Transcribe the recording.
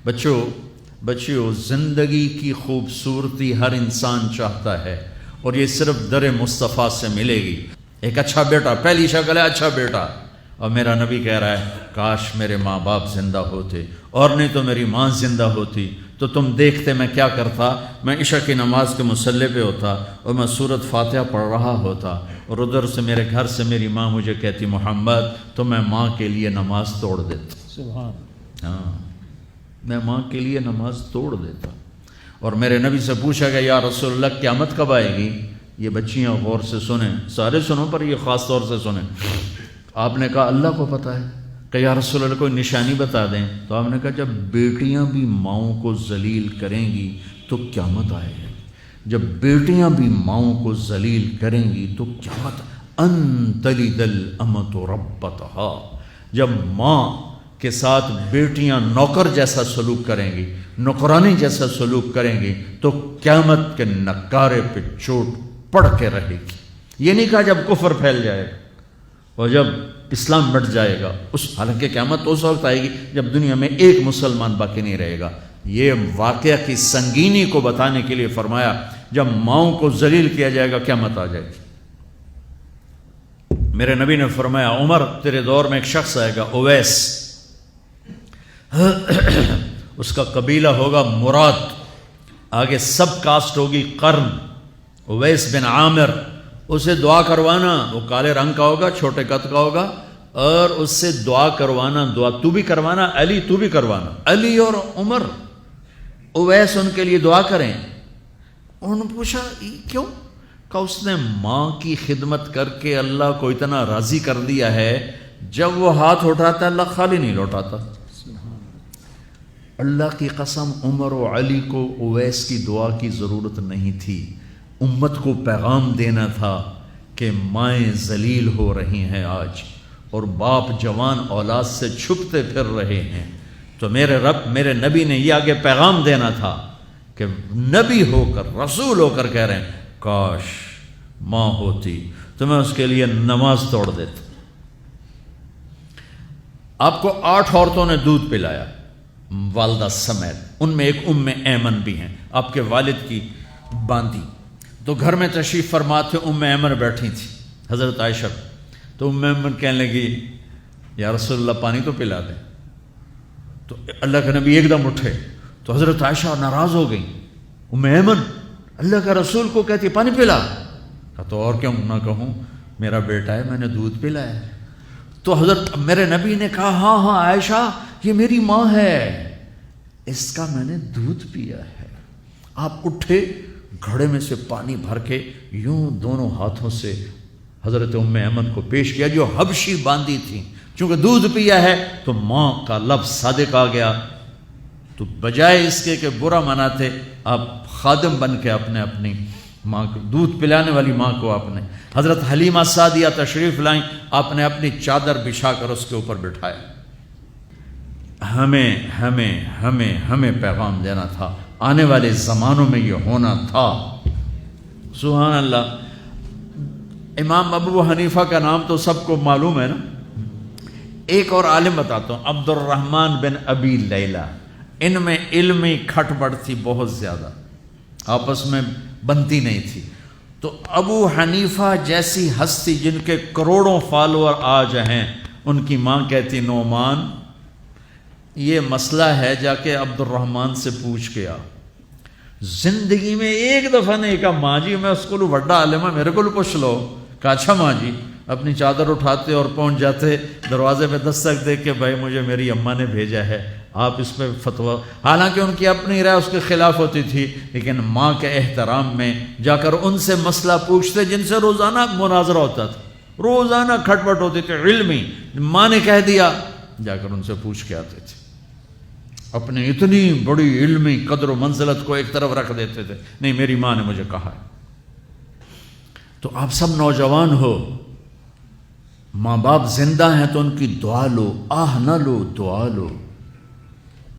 بچیوں زندگی کی خوبصورتی ہر انسان چاہتا ہے، اور یہ صرف در مصطفیٰ سے ملے گی۔ ایک اچھا بیٹا، پہلی شکل ہے اچھا بیٹا، اور میرا نبی کہہ رہا ہے کاش میرے ماں باپ زندہ ہوتے، اور نہیں تو میری ماں زندہ ہوتی تو تم دیکھتے میں کیا کرتا۔ میں عشاء کی نماز کے مصلی پہ ہوتا اور میں سورۃ فاتحہ پڑھ رہا ہوتا، اور ادھر سے میرے گھر سے میری ماں مجھے کہتی محمد، تو میں ماں کے لیے نماز توڑ دیتا۔ سبحان، ہاں، میں ماں کے لیے نماز توڑ دیتا۔ اور میرے نبی سے پوچھا گیا یا رسول اللہ قیامت کب آئے گی؟ یہ بچیاں غور سے سنیں، سارے سنو پر یہ خاص طور سے سنیں۔ آپ نے کہا اللہ کو پتہ ہے، کہ یا رسول اللہ کوئی نشانی بتا دیں۔ تو آپ نے کہا جب بیٹیاں بھی ماؤں کو ذلیل کریں گی تو قیامت آئے گی۔ جب بیٹیاں بھی ماؤں کو ذلیل کریں گی تو قیامت، ان تلد الامۃ ربتہا، جب ماں کے ساتھ بیٹیاں نوکر جیسا سلوک کریں گی، نوکرانی جیسا سلوک کریں گی تو قیامت کے نکارے پہ چوٹ پڑ کے رہے گی۔ یہ نہیں کہا جب کفر پھیل جائے گا اور جب اسلام مٹ جائے گا، حالانکہ قیامت اس وقت آئے گی جب دنیا میں ایک مسلمان باقی نہیں رہے گا۔ یہ واقعہ کی سنگینی کو بتانے کے لیے فرمایا جب ماؤں کو ذلیل کیا جائے گا قیامت آ جائے گی۔ میرے نبی نے فرمایا عمر تیرے دور میں ایک شخص آئے گا اویس، اس کا قبیلہ ہوگا مراد، آگے سب کاسٹ ہوگی قرن، اویس بن عامر، اسے دعا کروانا، وہ کالے رنگ کا ہوگا، چھوٹے قد کا ہوگا، اور اس سے دعا کروانا، دعا تو بھی کروانا، علی تو بھی کروانا، علی اور عمر، اویس ان کے لیے دعا کریں۔ انہوں نے پوچھا کیوں؟ کہ اس نے ماں کی خدمت کر کے اللہ کو اتنا راضی کر دیا ہے، جب وہ ہاتھ اٹھاتا اللہ خالی نہیں لوٹاتا۔ اللہ کی قسم عمر و علی کو اویس کی دعا کی ضرورت نہیں تھی، امت کو پیغام دینا تھا کہ مائیں ذلیل ہو رہی ہیں آج، اور باپ جوان اولاد سے چھپتے پھر رہے ہیں، تو میرے نبی نے یہ آگے پیغام دینا تھا کہ نبی ہو کر رسول ہو کر کہہ رہے ہیں کاش ماں ہوتی تو میں اس کے لیے نماز توڑ دیتا۔ آپ کو 8 عورتوں نے دودھ پلایا والدہ سمیت، ان میں ایک ام ایمن بھی ہیں، آپ کے والد کی باندی، تو گھر میں تشریف فرما تھے، ام ایمن بیٹھی تھی حضرت عائشہ، تو ام ایمن کہنے لگی یا رسول اللہ پانی تو پلا دیں۔ تو اللہ کے نبی ایک دم اٹھے تو حضرت عائشہ ناراض ہو گئی، ام ایمن اللہ کا رسول کو کہتی پانی پلا، تو اور کیوں نہ کہوں میرا بیٹا ہے، میں نے دودھ پلایا ہے۔ تو حضرت میرے نبی نے کہا ہاں ہاں عائشہ یہ میری ماں ہے، اس کا میں نے دودھ پیا ہے۔ آپ اٹھے، گھڑے میں سے پانی بھر کے یوں دونوں ہاتھوں سے حضرت ام ایمن کو پیش کیا جو حبشی باندی تھی، چونکہ دودھ پیا ہے تو ماں کا لفظ صادق آ گیا، تو بجائے اس کے کہ برا مناتے آپ خادم بن کے اپنی ماں کو دودھ پلانے والی ماں کو آپ نے، حضرت حلیمہ سعدیہ تشریف لائیں، آپ نے اپنی چادر بچھا کر اس کے اوپر بٹھایا۔ ہمیں پیغام دینا تھا، آنے والے زمانوں میں یہ ہونا تھا۔ سبحان اللہ۔ امام ابو حنیفہ کا نام تو سب کو معلوم ہے نا، ایک اور عالم بتاتا ہوں، عبد الرحمن بن ابی لیلہ، ان میں علمی کھٹ بڑھ تھی بہت زیادہ، آپس میں بنتی نہیں تھی۔ تو ابو حنیفہ جیسی ہستی جن کے کروڑوں فالوور آج ہیں، ان کی ماں کہتی نعمان یہ مسئلہ ہے، جا کے عبد الرحمن سے پوچھ کے آ۔ زندگی میں ایک دفعہ نہیں کہا ماں جی میں اس کو بڑا عالم ہے میرے کو پوچھ لو، کہا اچھا ماں جی، اپنی چادر اٹھاتے اور پہنچ جاتے دروازے پہ دستک دے کے بھائی مجھے میری اماں نے بھیجا ہے، آپ اس پہ فتویٰ، حالانکہ ان کی اپنی رائے اس کے خلاف ہوتی تھی، لیکن ماں کے احترام میں جا کر ان سے مسئلہ پوچھتے جن سے روزانہ مناظرہ ہوتا تھا، روزانہ کھٹ پٹ ہوتی تھی علمی، ماں نے کہہ دیا جا کر ان سے پوچھ کے آتے تھے، اپنے اتنی بڑی علمی قدر و منزلت کو ایک طرف رکھ دیتے تھے، نہیں میری ماں نے مجھے کہا ہے۔ تو آپ سب نوجوان ہو، ماں باپ زندہ ہیں تو ان کی دعا لو، آہ نہ لو، دعا لو۔